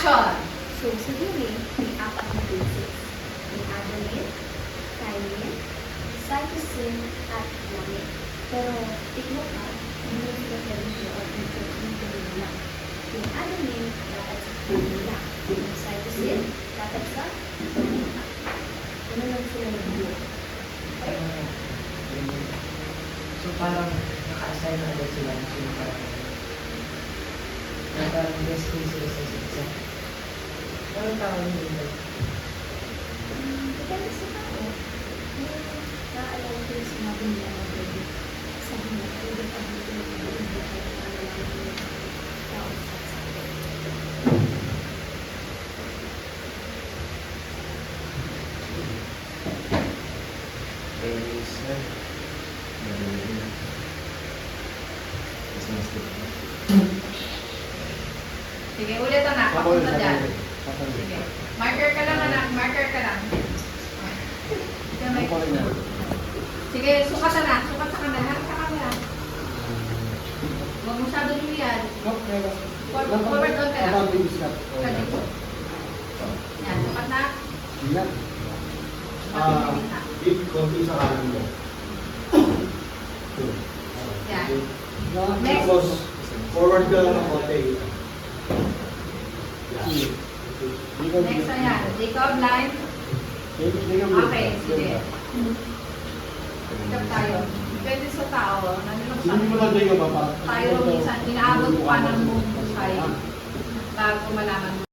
Action! So, sa dili, may apat na bases. May adenine, thymine, cytosine, at guanine. Pero, tignan ka, hindi sila pwede siya o interconnected lang. Yung adenine, dapat sa thymine lang. Yung cytosine, dapat sa guanine lang. Ano lang sila nag-buo? Okay? So parang naka-assign na agad sila ng sino parang na parang destined sila sa isa. Parang tao yung dito. Depende sa tao. May naaalala ko yung sinabi nila na pwede. Sabi niya, pwede pa dito yung hindi kayo naaalala yung tao sa akin. Sige, ulit anak. Papunta dyan. Sige. Marker ka lang anak. Marker ka lang. Sige, sige, sukat anak. Sukat sa camera. Sa camera. Huwag masyado lumiyad. Forward doon ka lang. Sa dito. Yan, sukat na. Deep konti sa kanan mo. Yan. Tapos, forward ka lang ng konti. Next na yan. Jacob, line. Okay, sige. Jacob tayo. Depende sa tao. Nandun Hindi mo lang sa tayo ba? tayo minsan, inaabot ko pa ng buong buhay bago malaman mo